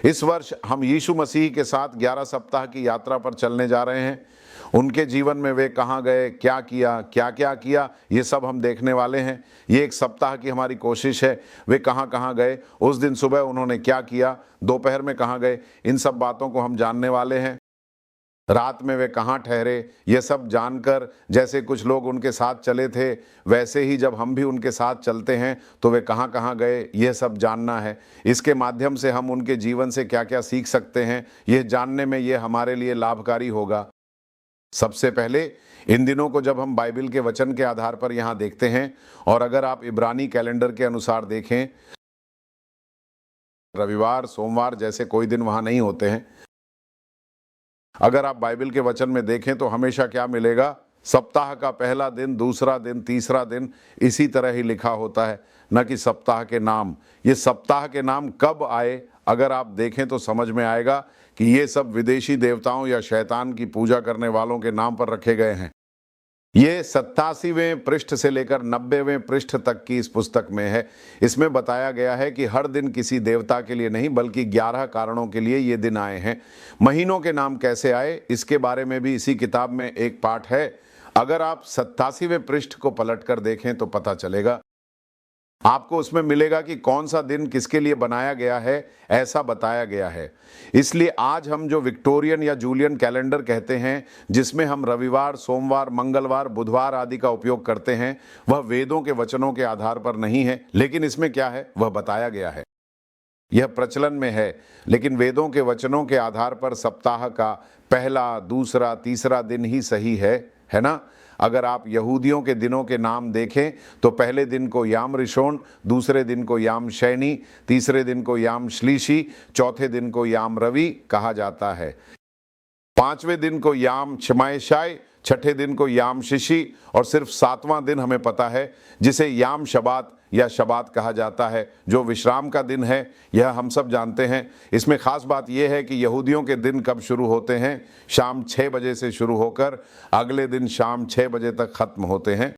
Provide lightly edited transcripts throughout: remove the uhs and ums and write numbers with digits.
इस वर्ष हम यीशु मसीह के साथ 11 सप्ताह की यात्रा पर चलने जा रहे हैं। उनके जीवन में वे कहाँ गए, क्या किया, क्या क्या किया, ये सब हम देखने वाले हैं। ये एक सप्ताह की हमारी कोशिश है। वे कहाँ कहाँ गए, उस दिन सुबह उन्होंने क्या किया, दोपहर में कहाँ गए, इन सब बातों को हम जानने वाले हैं। रात में वे कहाँ ठहरे, ये सब जानकर जैसे कुछ लोग उनके साथ चले थे, वैसे ही जब हम भी उनके साथ चलते हैं तो वे कहाँ कहाँ गए, यह सब जानना है। इसके माध्यम से हम उनके जीवन से क्या क्या सीख सकते हैं, यह जानने में यह हमारे लिए लाभकारी होगा। सबसे पहले इन दिनों को जब हम बाइबल के वचन के आधार पर यहाँ देखते हैं, और अगर आप इब्रानी कैलेंडर के अनुसार देखें, रविवार सोमवार जैसे कोई दिन वहाँ नहीं होते हैं। अगर आप बाइबल के वचन में देखें तो हमेशा क्या मिलेगा, सप्ताह का पहला दिन, दूसरा दिन, तीसरा दिन इसी तरह ही लिखा होता है, न कि सप्ताह के नाम। ये सप्ताह के नाम कब आए, अगर आप देखें तो समझ में आएगा कि ये सब विदेशी देवताओं या शैतान की पूजा करने वालों के नाम पर रखे गए हैं। ये 87वें पृष्ठ से लेकर 90वें पृष्ठ तक की इस पुस्तक में है। इसमें बताया गया है कि हर दिन किसी देवता के लिए नहीं, बल्कि 11 कारणों के लिए ये दिन आए हैं। महीनों के नाम कैसे आए, इसके बारे में भी इसी किताब में एक पाठ है। अगर आप 87वें पृष्ठ को पलट कर देखें तो पता चलेगा, आपको उसमें मिलेगा कि कौन सा दिन किसके लिए बनाया गया है, ऐसा बताया गया है। इसलिए आज हम जो विक्टोरियन या जूलियन कैलेंडर कहते हैं, जिसमें हम रविवार, सोमवार, मंगलवार, बुधवार आदि का उपयोग करते हैं, वह वेदों के वचनों के आधार पर नहीं है, लेकिन इसमें क्या है वह बताया गया है। यह प्रचलन में है, लेकिन वेदों के वचनों के आधार पर सप्ताह का पहला, दूसरा, तीसरा दिन ही सही है ना। अगर आप यहूदियों के दिनों के नाम देखें तो पहले दिन को याम रिशोन, दूसरे दिन को याम शैनी, तीसरे दिन को याम श्लीशी, चौथे दिन को याम रवि कहा जाता है। पांचवें दिन को याम शमायशाय, छठे दिन को याम शिशी, और सिर्फ 7वां दिन हमें पता है जिसे याम शबात या शबात कहा जाता है, जो विश्राम का दिन है। यह हम सब जानते हैं। इसमें खास बात यह है कि यहूदियों के दिन कब शुरू होते हैं, शाम 6 बजे से शुरू होकर अगले दिन शाम 6 बजे तक खत्म होते हैं।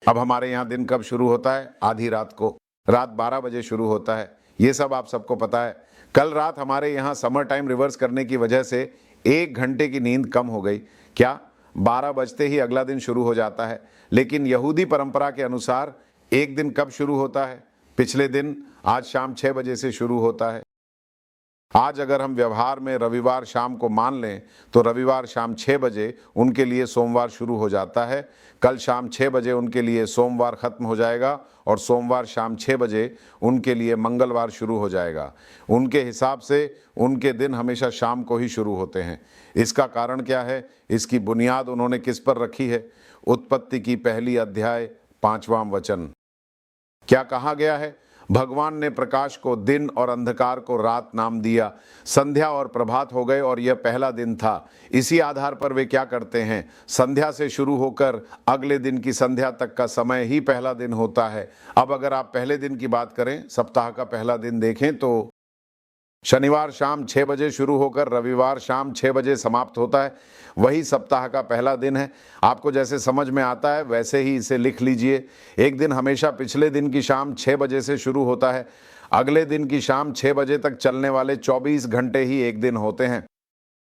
अब हमारे यहाँ दिन कब शुरू होता है, आधी रात को, रात 12 बजे शुरू होता है। ये सब आप सबको पता है। कल रात हमारे यहाँ समर टाइम रिवर्स करने की वजह से 1 घंटे की नींद कम हो गई। क्या 12 बजते ही अगला दिन शुरू हो जाता है, लेकिन यहूदी परंपरा के अनुसार एक दिन कब शुरू होता है, पिछले दिन आज शाम 6 बजे से शुरू होता है। आज अगर हम व्यवहार में रविवार शाम को मान लें तो रविवार शाम 6 बजे उनके लिए सोमवार शुरू हो जाता है। कल शाम 6 बजे उनके लिए सोमवार खत्म हो जाएगा, और सोमवार शाम 6 बजे उनके लिए मंगलवार शुरू हो जाएगा। उनके हिसाब से उनके दिन हमेशा शाम को ही शुरू होते हैं। इसका कारण क्या है, इसकी बुनियाद उन्होंने किस पर रखी है। उत्पत्ति की पहली अध्याय 5वां वचन क्या कहा गया है, भगवान ने प्रकाश को दिन और अंधकार को रात नाम दिया। संध्या और प्रभात हो गए और यह पहला दिन था। इसी आधार पर वे क्या करते हैं, संध्या से शुरू होकर अगले दिन की संध्या तक का समय ही पहला दिन होता है। अब अगर आप पहले दिन की बात करें, सप्ताह का पहला दिन देखें तो शनिवार शाम 6 बजे शुरू होकर रविवार शाम 6 बजे समाप्त होता है। वही सप्ताह का पहला दिन है। आपको जैसे समझ में आता है वैसे ही इसे लिख लीजिए। एक दिन हमेशा पिछले दिन की शाम 6 बजे से शुरू होता है। अगले दिन की शाम 6 बजे तक चलने वाले 24 घंटे ही एक दिन होते हैं।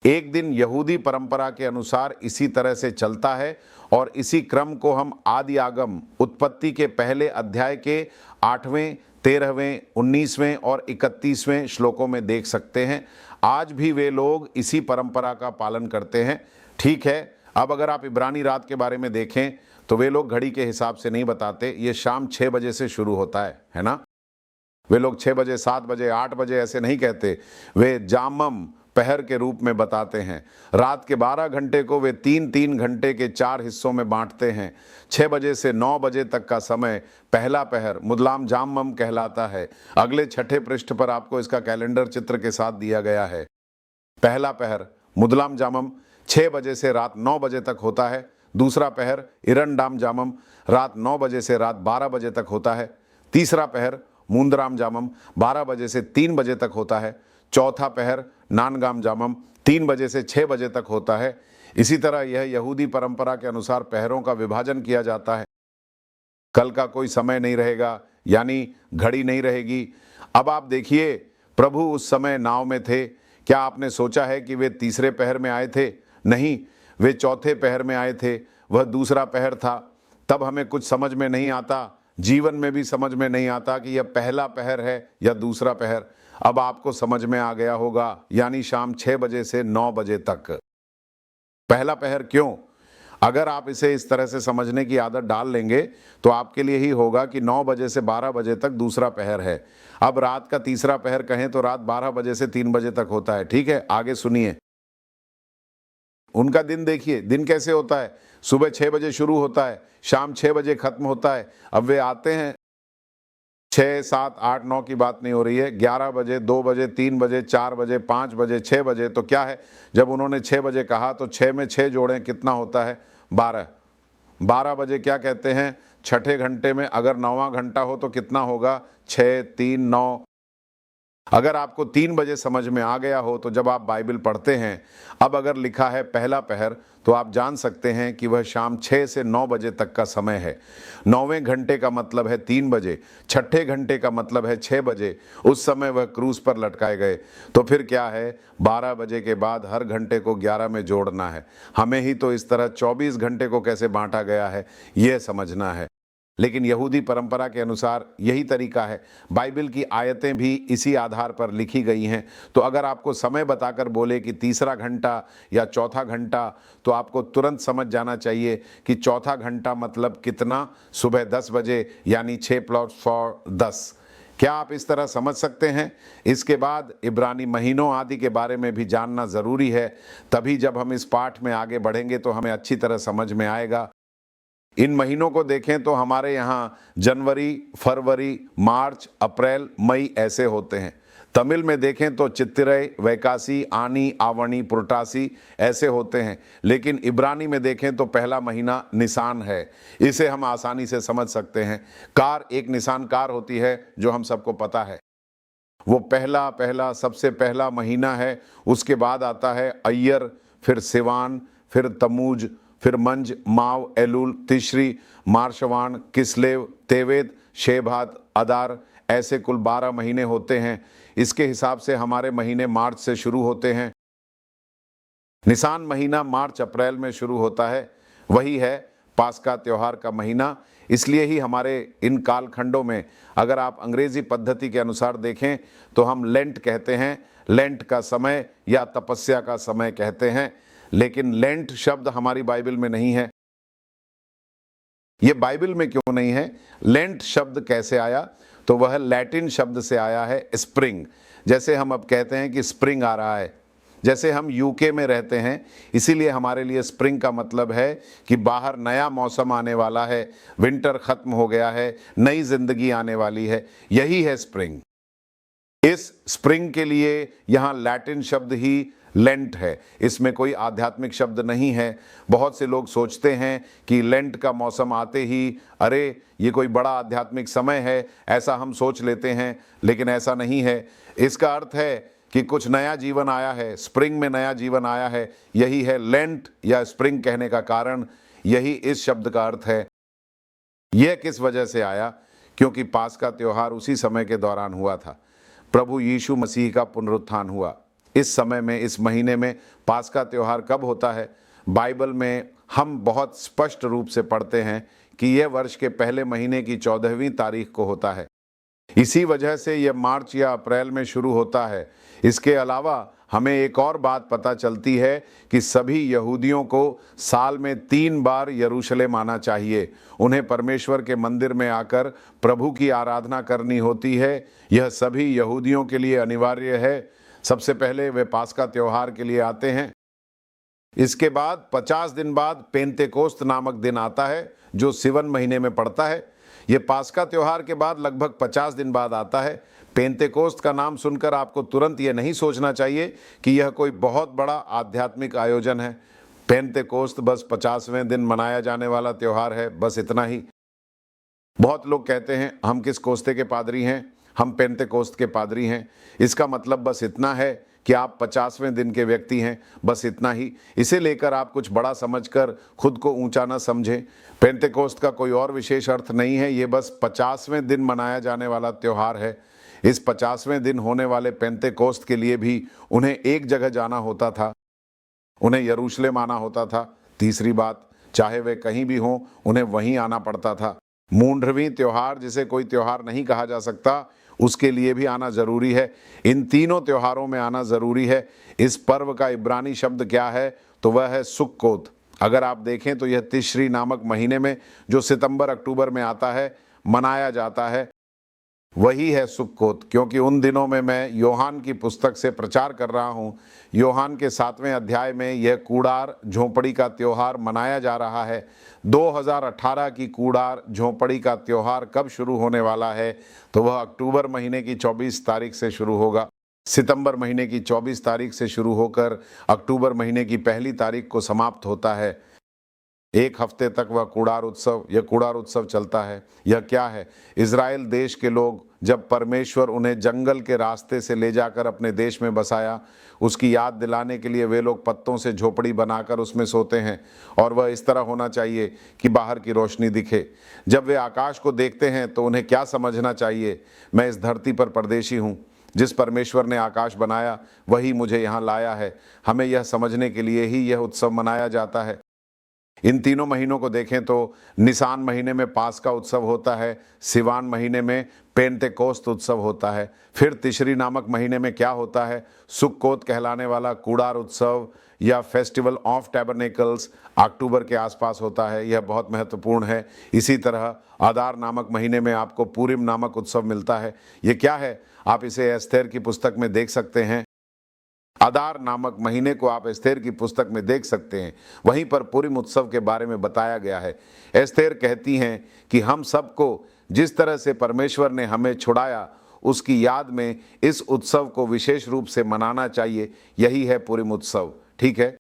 एक दिन यहूदी परंपरा के अनुसार इसी तरह से चलता है, और इसी क्रम को हम आदि आगम उत्पत्ति के पहले अध्याय के 8वें, 13वें, 19वें और 31वें श्लोकों में देख सकते हैं। आज भी वे लोग इसी परंपरा का पालन करते हैं। ठीक है, अब अगर आप इब्रानी रात के बारे में देखें तो वे लोग घड़ी के हिसाब से नहीं बताते, ये शाम 6 बजे से शुरू होता है ना। वे लोग 6 बजे, 7 बजे, 8 बजे ऐसे नहीं कहते, वे जामम पहर के रूप में बताते हैं। रात के 12 घंटे को वे 3-3 घंटे के 4 हिस्सों में बांटते हैं। 6 बजे से 9 बजे तक का समय पहला पहर मुदलाम जामम कहलाता है। अगले 6ठे पृष्ठ पर आपको इसका कैलेंडर चित्र के साथ दिया गया है। पहला पहर मुदलाम जामम 6 बजे से रात 9 बजे तक होता है। दूसरा पहर इरंडाम जामम रात 9 बजे से रात 12 बजे तक होता है। तीसरा पहर मूंदराम जामम 12 बजे से 3 बजे तक होता है। चौथा पहर नानगाम जामम 3 बजे से 6 बजे तक होता है। इसी तरह यह यहूदी परंपरा के अनुसार पहरों का विभाजन किया जाता है। कल का कोई समय नहीं रहेगा, यानी घड़ी नहीं रहेगी। अब आप देखिए, प्रभु उस समय नाव में थे। क्या आपने सोचा है कि वे तीसरे पहर में आए थे? नहीं, वे चौथे पहर में आए थे। वह दूसरा पहर था। तब हमें कुछ समझ में नहीं आता, जीवन में भी समझ में नहीं आता कि यह पहला पहर है या दूसरा पहर। अब आपको समझ में आ गया होगा, यानी शाम 6 बजे से 9 बजे तक। पहला पहर क्यों? अगर आप इसे इस तरह से समझने की आदत डाल लेंगे तो आपके लिए ही होगा कि 9 बजे से 12 बजे तक दूसरा पहर है। अब रात का तीसरा पहर कहें तो रात 12 बजे से 3 बजे तक होता है। ठीक है, आगे सुनिए। उनका दिन देखिए, दिन कैसे होता है। सुबह 6 बजे शुरू होता है, शाम 6 बजे खत्म होता है। अब वे आते हैं 6, 7, 8, 9 की बात नहीं हो रही है, 11 बजे, 2 बजे, 3 बजे, 4 बजे, 5 बजे, 6 बजे। तो क्या है, जब उन्होंने 6 बजे कहा तो 6 में 6 जोड़ें, कितना होता है? 12। 12 बजे क्या कहते हैं? छठे घंटे में अगर 9वां घंटा हो तो कितना होगा? 6, 3, 9। अगर आपको 3 बजे समझ में आ गया हो तो जब आप बाइबल पढ़ते हैं, अब अगर लिखा है पहला पहर, तो आप जान सकते हैं कि वह शाम 6 से 9 बजे तक का समय है। 9वें घंटे का मतलब है 3 बजे, छठे घंटे का मतलब है 6 बजे। उस समय वह क्रूस पर लटकाए गए। तो फिर क्या है, 12 बजे के बाद हर घंटे को 11 में जोड़ना है। हमें ही तो इस तरह 24 घंटे को कैसे बांटा गया है, यह समझना है। लेकिन यहूदी परंपरा के अनुसार यही तरीका है। बाइबल की आयतें भी इसी आधार पर लिखी गई हैं। तो अगर आपको समय बताकर बोले कि तीसरा घंटा या चौथा घंटा, तो आपको तुरंत समझ जाना चाहिए कि चौथा घंटा मतलब कितना? सुबह 10 बजे, यानी 6+4=10। क्या आप इस तरह समझ सकते हैं? इसके बाद इब्रानी महीनों आदि के बारे में भी जानना ज़रूरी है। तभी जब हम इस पाठ में आगे बढ़ेंगे तो हमें अच्छी तरह समझ में आएगा। इन महीनों को देखें तो हमारे यहाँ जनवरी, फरवरी, मार्च, अप्रैल, मई ऐसे होते हैं। तमिल में देखें तो चित्तिरै, वैकासी, आनी, आवणी, पुरटासी ऐसे होते हैं। लेकिन इब्रानी में देखें तो पहला महीना निसान है। इसे हम आसानी से समझ सकते हैं। कार, एक निसान कार होती है जो हम सबको पता है। वो पहला सबसे पहला महीना है। उसके बाद आता है अय्यर, फिर सिवान, फिर तमूज, फिर मंज, माव, एलूल, तिश्री, मार्शवान, किस्लेव, तेवेत, शेभात, अदार, ऐसे कुल 12 महीने होते हैं। इसके हिसाब से हमारे महीने मार्च से शुरू होते हैं। निसान महीना मार्च अप्रैल में शुरू होता है। वही है पास्का त्योहार का महीना। इसलिए ही हमारे इन कालखंडों में अगर आप अंग्रेजी पद्धति के अनुसार देखें तो हम लेंट कहते हैं। लेंट का समय या तपस्या का समय कहते हैं। लेकिन लेंट शब्द हमारी बाइबल में नहीं है। ये बाइबल में क्यों नहीं है? लेंट शब्द कैसे आया? तो वह लैटिन शब्द से आया है, स्प्रिंग। जैसे हम अब कहते हैं कि स्प्रिंग आ रहा है। जैसे हम यूके में रहते हैं, इसीलिए हमारे लिए स्प्रिंग का मतलब है कि बाहर नया मौसम आने वाला है, विंटर खत्म हो गया है, नई जिंदगी आने वाली है। यही है स्प्रिंग। इस स्प्रिंग के लिए यहाँ लैटिन शब्द ही लेंट है। इसमें कोई आध्यात्मिक शब्द नहीं है। बहुत से लोग सोचते हैं कि लेंट का मौसम आते ही अरे ये कोई बड़ा आध्यात्मिक समय है, ऐसा हम सोच लेते हैं। लेकिन ऐसा नहीं है। इसका अर्थ है कि कुछ नया जीवन आया है, स्प्रिंग में नया जीवन आया है। यही है लेंट या स्प्रिंग कहने का कारण, यही इस शब्द का अर्थ है। यह किस वजह से आया? क्योंकि पास्का त्योहार उसी समय के दौरान हुआ था। प्रभु यीशु मसीह का पुनरुत्थान हुआ। इस समय में, इस महीने में पास्का त्योहार कब होता है? बाइबल में हम बहुत स्पष्ट रूप से पढ़ते हैं कि यह वर्ष के पहले महीने की 14वीं तारीख को होता है। इसी वजह से यह मार्च या अप्रैल में शुरू होता है। इसके अलावा हमें एक और बात पता चलती है कि सभी यहूदियों को साल में 3 बार यरूशलेम आना चाहिए। उन्हें परमेश्वर के मंदिर में आकर प्रभु की आराधना करनी होती है। यह सभी यहूदियों के लिए अनिवार्य है। सबसे पहले वे पास्का त्योहार के लिए आते हैं। इसके बाद 50 दिन बाद पेंतेकोस्त नामक दिन आता है जो सिवन महीने में पड़ता है। ये पास्का त्योहार के बाद लगभग 50 दिन बाद आता है। पेंतेकोस्त का नाम सुनकर आपको तुरंत ये नहीं सोचना चाहिए कि यह कोई बहुत बड़ा आध्यात्मिक आयोजन है। पेंतेकोस्त बस 50वें दिन मनाया जाने वाला त्योहार है, बस इतना ही। बहुत लोग कहते हैं हम किस कोस्ते के पादरी हैं? हम पेंतेकोस्त के पादरी हैं। इसका मतलब बस इतना है कि आप 50वें दिन के व्यक्ति हैं, बस इतना ही। इसे लेकर आप कुछ बड़ा समझकर खुद को ऊंचा न समझें। पेंतेकोस्त का कोई और विशेष अर्थ नहीं है। ये बस 50वें दिन मनाया जाने वाला त्यौहार है। इस 50वें दिन होने वाले पेंतेकोस्त के लिए भी उन्हें एक जगह जाना होता था, उन्हें यरूशलेम आना होता था। तीसरी बात, चाहे वे कहीं भी हों, उन्हें वहीं आना पड़ता था। मूंढवीं त्योहार, जिसे कोई त्योहार नहीं कहा जा सकता, उसके लिए भी आना जरूरी है। इन तीनों त्योहारों में आना जरूरी है। इस पर्व का इब्रानी शब्द क्या है? तो वह है सुक्कोत। अगर आप देखें तो यह तिश्री नामक महीने में, जो सितंबर अक्टूबर में आता है, मनाया जाता है। वही है सुक्कोत, क्योंकि उन दिनों में मैं योहान की पुस्तक से प्रचार कर रहा हूँ। योहान के 7वें अध्याय में यह कूड़ार झोंपड़ी का त्योहार मनाया जा रहा है। 2018 की कूड़ार झोंपड़ी का त्योहार कब शुरू होने वाला है? तो वह अक्टूबर महीने की 24 तारीख से शुरू होगा। सितंबर महीने की 24 तारीख से शुरू होकर अक्टूबर महीने की 1 तारीख को समाप्त होता है। एक हफ्ते तक वह कूड़ार उत्सव चलता है। यह क्या है? इज़राइल देश के लोग, जब परमेश्वर उन्हें जंगल के रास्ते से ले जाकर अपने देश में बसाया, उसकी याद दिलाने के लिए वे लोग पत्तों से झोपड़ी बनाकर उसमें सोते हैं। और वह इस तरह होना चाहिए कि बाहर की रोशनी दिखे। जब वे आकाश को देखते हैं तो उन्हें क्या समझना चाहिए? मैं इस धरती पर परदेशी हूँ। जिस परमेश्वर ने आकाश बनाया वही मुझे यहाँ लाया है। हमें यह समझने के लिए ही यह उत्सव मनाया जाता है। इन तीनों महीनों को देखें तो निसान महीने में पास का उत्सव होता है, सिवान महीने में पेंतेकोस्त उत्सव होता है। फिर तिश्री नामक महीने में क्या होता है? सुक्कोत कहलाने वाला कूड़ार उत्सव या फेस्टिवल ऑफ टैबरनेकल्स अक्टूबर के आसपास होता है। यह बहुत महत्वपूर्ण है। इसी तरह आदार नामक महीने में आपको पूरिम नामक उत्सव मिलता है। ये क्या है? आप इसे एस्तेर की पुस्तक में देख सकते हैं। आदार नामक महीने को आप एस्तेर की पुस्तक में देख सकते हैं। वहीं पर पूरिम उत्सव के बारे में बताया गया है। एस्तेर कहती हैं कि हम सबको जिस तरह से परमेश्वर ने हमें छुड़ाया, उसकी याद में इस उत्सव को विशेष रूप से मनाना चाहिए। यही है पूरिम उत्सव। ठीक है।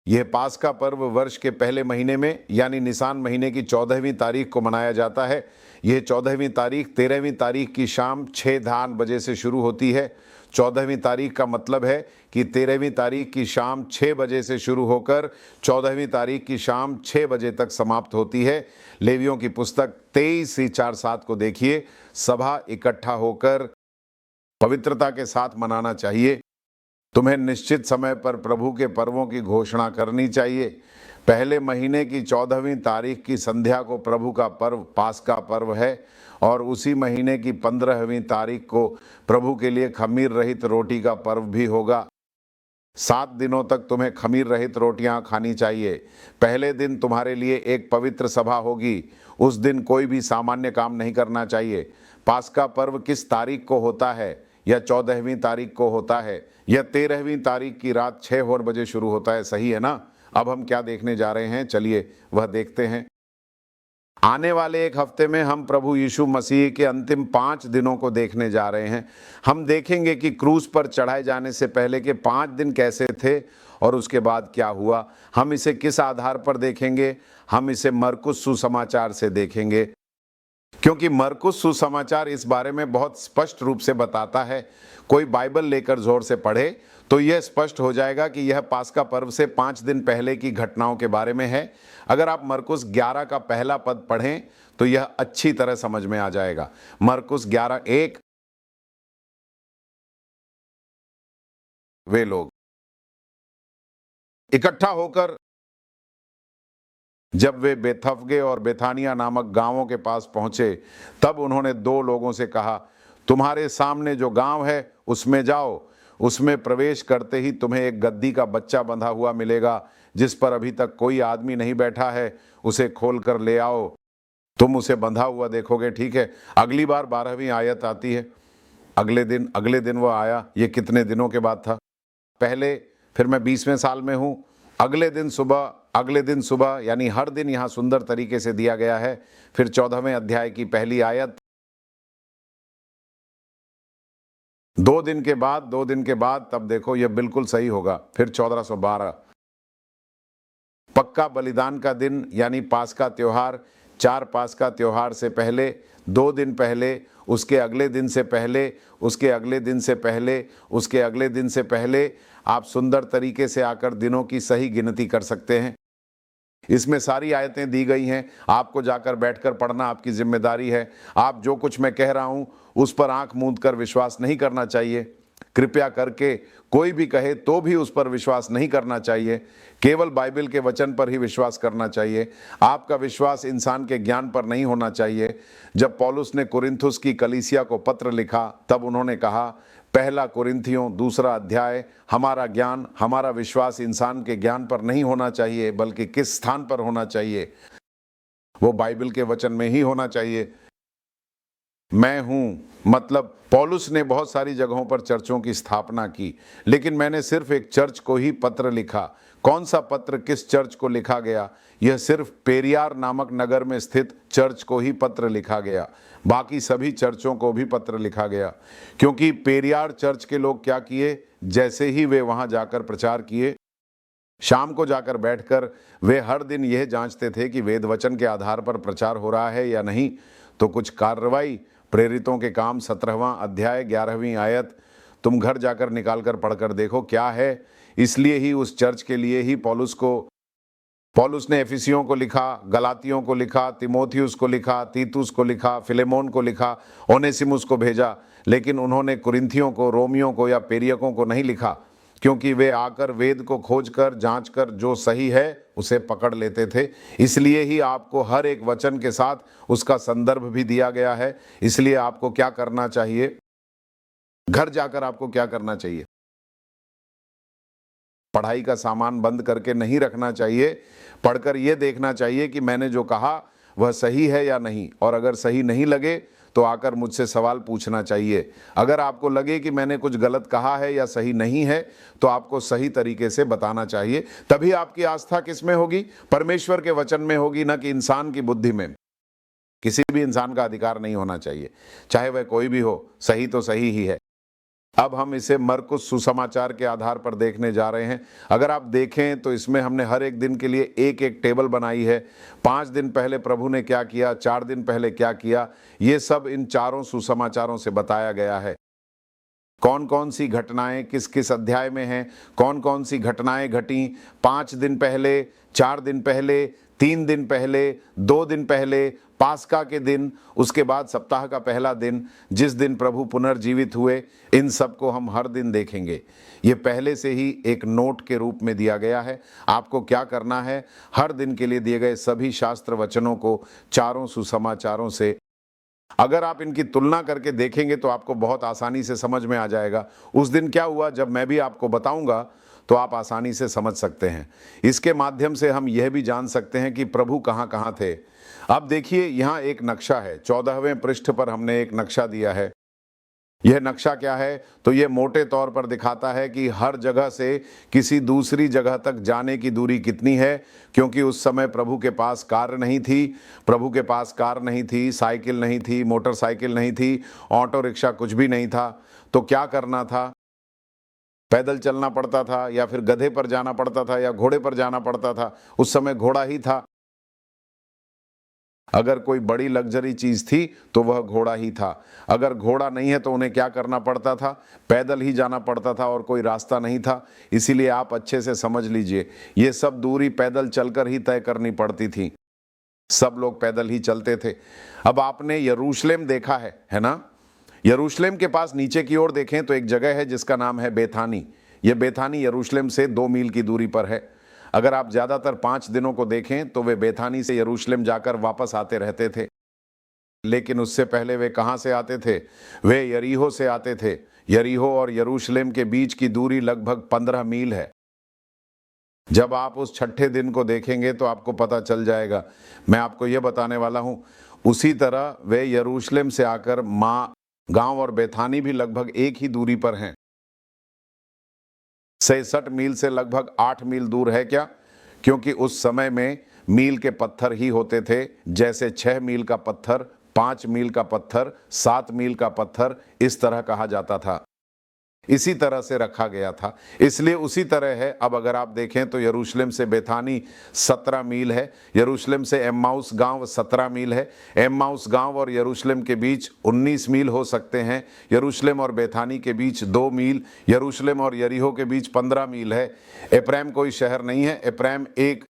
यह पास्का पर्व वर्ष के पहले महीने में यानी निसान महीने की 14वीं तारीख को मनाया जाता है। यह 14वीं तारीख 13वीं तारीख की शाम 6 बजे से शुरू होती है। 14वीं तारीख का मतलब है कि 13वीं तारीख की शाम 6 बजे से शुरू होकर 14वीं तारीख की शाम 6 बजे तक समाप्त होती है। लेवियों की पुस्तक 23:4-7 को देखिए। सभा इकट्ठा होकर पवित्रता के साथ मनाना चाहिए। तुम्हें निश्चित समय पर प्रभु के पर्वों की घोषणा करनी चाहिए। पहले महीने की 14वीं तारीख की संध्या को प्रभु का पर्व पास्का पर्व है और उसी महीने की 15वीं तारीख को प्रभु के लिए खमीर रहित रोटी का पर्व भी होगा। 7 दिनों तक तुम्हें खमीर रहित रोटियां खानी चाहिए। पहले दिन तुम्हारे लिए एक पवित्र सभा होगी। उस दिन कोई भी सामान्य काम नहीं करना चाहिए। पास्का पर्व किस तारीख को होता है? यह 14वीं तारीख को होता है। यह 13वीं तारीख की रात 6 बजे शुरू होता है। सही है ना? अब हम क्या देखने जा रहे हैं, चलिए वह देखते हैं। आने वाले एक हफ्ते में हम प्रभु यीशु मसीह के अंतिम 5 दिनों को देखने जा रहे हैं। हम देखेंगे कि क्रूस पर चढ़ाए जाने से पहले के 5 दिन कैसे थे और उसके बाद क्या हुआ। हम इसे किस आधार पर देखेंगे? हम इसे मरकुस सुसमाचार से देखेंगे, क्योंकि मरकुस सुसमाचार इस बारे में बहुत स्पष्ट रूप से बताता है। कोई बाइबल लेकर जोर से पढ़े तो यह स्पष्ट हो जाएगा कि यह पास्का पर्व से 5 दिन पहले की घटनाओं के बारे में है। अगर आप मरकुस 11 का पहला पद पढ़ें तो यह अच्छी तरह समझ में आ जाएगा। मरकुस 11:1, वे लोग इकट्ठा होकर जब वे बेथफगे और बेथानिया नामक गांवों के पास पहुंचे, तब उन्होंने 2 लोगों से कहा, तुम्हारे सामने जो गांव है उसमें जाओ। उसमें प्रवेश करते ही तुम्हें एक गद्दी का बच्चा बंधा हुआ मिलेगा, जिस पर अभी तक कोई आदमी नहीं बैठा है। उसे खोल कर ले आओ। तुम उसे बंधा हुआ देखोगे। ठीक है। अगली बार 12वीं आयत आती है। अगले दिन वह आया। ये कितने दिनों के बाद था? पहले, फिर मैं 20वें साल में हूं। अगले दिन सुबह यानी हर दिन यहां सुंदर तरीके से दिया गया है। फिर 14वें अध्याय की पहली आयत। 2 दिन के बाद तब देखो यह बिल्कुल सही होगा। फिर 1412 पक्का बलिदान का दिन यानी पास्का त्योहार। 4 पास्का त्योहार से पहले, 2 दिन पहले, उसके अगले दिन से पहले, उसके अगले दिन से पहले, उसके अगले दिन से पहले। आप सुंदर तरीके से आकर दिनों की सही गिनती कर सकते हैं। इसमें सारी आयतें दी गई हैं, आपको जाकर बैठकर पढ़ना आपकी जिम्मेदारी है। आप जो कुछ मैं कह रहा हूं उस पर आंख मूंद कर विश्वास नहीं करना चाहिए। कृपया करके कोई भी कहे तो भी उस पर विश्वास नहीं करना चाहिए। केवल बाइबल के वचन पर ही विश्वास करना चाहिए। आपका विश्वास इंसान के ज्ञान पर नहीं होना चाहिए। जब पौलुस ने कुरिन्थुस की कलीसिया को पत्र लिखा तब उन्होंने कहा, पहला कुरिन्थियों 2 अध्याय, हमारा ज्ञान, हमारा विश्वास इंसान के ज्ञान पर नहीं होना चाहिए, बल्कि किस स्थान पर होना चाहिए? वो बाइबल के वचन में ही होना चाहिए। मैं हूं, मतलब पौलुस ने बहुत सारी जगहों पर चर्चों की स्थापना की, लेकिन मैंने सिर्फ एक चर्च को ही पत्र लिखा। कौन सा पत्र किस चर्च को लिखा गया? यह सिर्फ पेरियार नामक नगर में स्थित चर्च को ही पत्र लिखा गया। बाकी सभी चर्चों को भी पत्र लिखा गया, क्योंकि पेरियार चर्च के लोग क्या किए, जैसे ही वे वहां जाकर प्रचार किए, शाम को जाकर बैठकर वे हर दिन यह जांचते थे कि वेद वचन के आधार पर प्रचार हो रहा है या नहीं। तो कुछ कार्रवाई, प्रेरितों के काम 17वां अध्याय 11वीं आयत, तुम घर जाकर निकाल कर पढ़कर देखो क्या है। इसलिए ही उस चर्च के लिए ही पौलुस ने एफिसियों को लिखा, गलातियों को लिखा, तिमोथियुस को लिखा, तीतुस को लिखा, फिलेमोन को लिखा, ओनेसिमुस को भेजा। लेकिन उन्होंने कुरिन्थियों को, रोमियों को या पेरियकों को नहीं लिखा, क्योंकि वे आकर वेद को खोजकर जांचकर जो सही है उसे पकड़ लेते थे। इसलिए ही आपको हर एक वचन के साथ उसका संदर्भ भी दिया गया है। इसलिए आपको क्या करना चाहिए? घर जाकर आपको क्या करना चाहिए? पढ़ाई का सामान बंद करके नहीं रखना चाहिए। पढ़कर यह देखना चाहिए कि मैंने जो कहा वह सही है या नहीं, और अगर सही नहीं लगे तो आकर मुझसे सवाल पूछना चाहिए। अगर आपको लगे कि मैंने कुछ गलत कहा है या सही नहीं है तो आपको सही तरीके से बताना चाहिए। तभी आपकी आस्था किस में होगी? परमेश्वर के वचन में होगी, न कि इंसान की बुद्धि में। किसी भी इंसान का अधिकार नहीं होना चाहिए, चाहे वह कोई भी हो, सही तो सही ही है। अब हम इसे मरकुस सुसमाचार के आधार पर देखने जा रहे हैं। अगर आप देखें तो इसमें हमने हर एक दिन के लिए एक एक टेबल बनाई है। 5 दिन पहले प्रभु ने क्या किया, 4 दिन पहले क्या किया, ये सब इन चारों सुसमाचारों से बताया गया है। कौन कौन सी घटनाएं किस किस अध्याय में हैं, कौन कौन सी घटनाएं घटी 5 दिन पहले, 4 दिन पहले, 3 दिन पहले, 2 दिन पहले, पास्का के दिन, उसके बाद सप्ताह का पहला दिन जिस दिन प्रभु पुनर्जीवित हुए। इन सब को हम हर दिन देखेंगे। ये पहले से ही एक नोट के रूप में दिया गया है। आपको क्या करना है? हर दिन के लिए दिए गए सभी शास्त्र वचनों को चारों सुसमाचारों से अगर आप इनकी तुलना करके देखेंगे तो आपको बहुत आसानी से समझ में आ जाएगा। उस दिन क्या हुआ, जब मैं भी आपको बताऊंगा तो आप आसानी से समझ सकते हैं। इसके माध्यम से हम यह भी जान सकते हैं कि प्रभु कहाँ कहाँ थे। अब देखिए, यहाँ एक नक्शा है। 14वें पृष्ठ पर हमने एक नक्शा दिया है। यह नक्शा क्या है? तो यह मोटे तौर पर दिखाता है कि हर जगह से किसी दूसरी जगह तक जाने की दूरी कितनी है, क्योंकि उस समय प्रभु के पास कार नहीं थी। प्रभु के पास कार नहीं थी, साइकिल नहीं थी, मोटरसाइकिल नहीं थी, ऑटो रिक्शा कुछ भी नहीं था। तो क्या करना था? पैदल चलना पड़ता था, या फिर गधे पर जाना पड़ता था, या घोड़े पर जाना पड़ता था। उस समय घोड़ा ही था। अगर कोई बड़ी लग्जरी चीज थी तो वह घोड़ा ही था। अगर घोड़ा नहीं है तो उन्हें क्या करना पड़ता था? पैदल ही जाना पड़ता था, और कोई रास्ता नहीं था। इसीलिए आप अच्छे से समझ लीजिए, ये सब दूरी पैदल चलकर ही तय करनी पड़ती थी। सब लोग पैदल ही चलते थे। अब आपने यरूशलेम देखा है ना? यरूशलेम के पास नीचे की ओर देखें तो एक जगह है जिसका नाम है बेथानी। यह बेथानी यरूशलेम से 2 मील की दूरी पर है। अगर आप ज्यादातर 5 दिनों को देखें तो वे बेथानी से यरूशलेम जाकर वापस आते रहते थे। लेकिन उससे पहले वे कहां से आते थे? वे यरीहो से आते थे। यरीहो और यरूशलेम के बीच की दूरी लगभग 15 मील है। जब आप उस छठे दिन को देखेंगे तो आपको पता चल जाएगा। मैं आपको यह बताने वाला हूं। उसी तरह वे यरूशलेम से आकर गांव और बेथानी भी लगभग एक ही दूरी पर हैं। 66 मील से लगभग 8 मील दूर है क्या? क्योंकि उस समय में मील के पत्थर ही होते थे, जैसे 6 मील का पत्थर, 5 मील का पत्थर, 7 मील का पत्थर, इस तरह कहा जाता था। इसी तरह से रखा गया था, इसलिए उसी तरह है। अब अगर आप देखें तो यरूशलेम से बेथानी 17 मील है। यरूशलेम से एम्माउस गांव 17 मील है। एम्माउस गांव और यरूशलेम के बीच 19 मील हो सकते हैं। यरूशलेम और बेथानी के बीच 2 मील। यरूशलेम और यरीहो के बीच 15 मील है। एप्रैम कोई शहर नहीं है। एप्रैम एक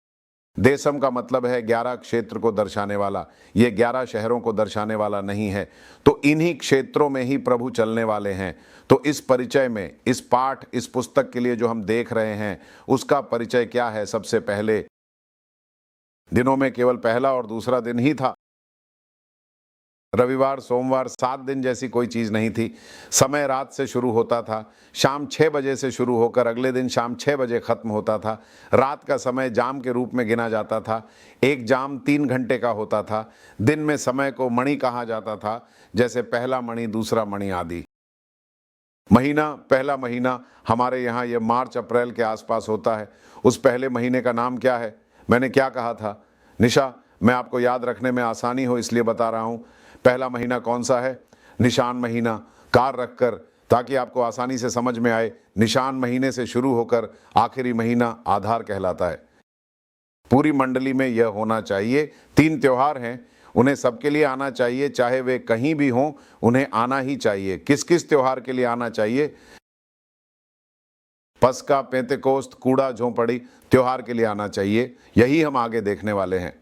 देशम का मतलब है 11 क्षेत्र को दर्शाने वाला, ये 11 शहरों को दर्शाने वाला नहीं है। तो इन्हीं क्षेत्रों में ही प्रभु चलने वाले हैं। तो इस परिचय में, इस पाठ, इस पुस्तक के लिए जो हम देख रहे हैं, उसका परिचय क्या है? सबसे पहले दिनों में केवल पहला और दूसरा दिन ही था। रविवार, सोमवार, 7 दिन जैसी कोई चीज़ नहीं थी। समय रात से शुरू होता था, शाम 6 बजे से शुरू होकर अगले दिन शाम 6 बजे ख़त्म होता था। रात का समय जाम के रूप में गिना जाता था। एक जाम 3 घंटे का होता था। दिन में समय को मणि कहा जाता था, जैसे पहला मणि, दूसरा मणि आदि। महीना, पहला महीना हमारे यहाँ ये मार्च अप्रैल के आसपास होता है। उस पहले महीने का नाम क्या है? मैंने क्या कहा था? निशा, मैं आपको याद रखने में आसानी हो इसलिए बता रहा हूँ। पहला महीना कौन सा है? निशान महीना। कार रखकर, ताकि आपको आसानी से समझ में आए, निशान महीने से शुरू होकर आखिरी महीना आधार कहलाता है। पूरी मंडली में यह होना चाहिए। 3 त्योहार हैं, उन्हें सबके लिए आना चाहिए, चाहे वे कहीं भी हों, उन्हें आना ही चाहिए। किस किस त्योहार के लिए आना चाहिए? पस्का, पेंतेकोस्त, कूड़ा झोंपड़ी त्योहार के लिए आना चाहिए। यही हम आगे देखने वाले हैं।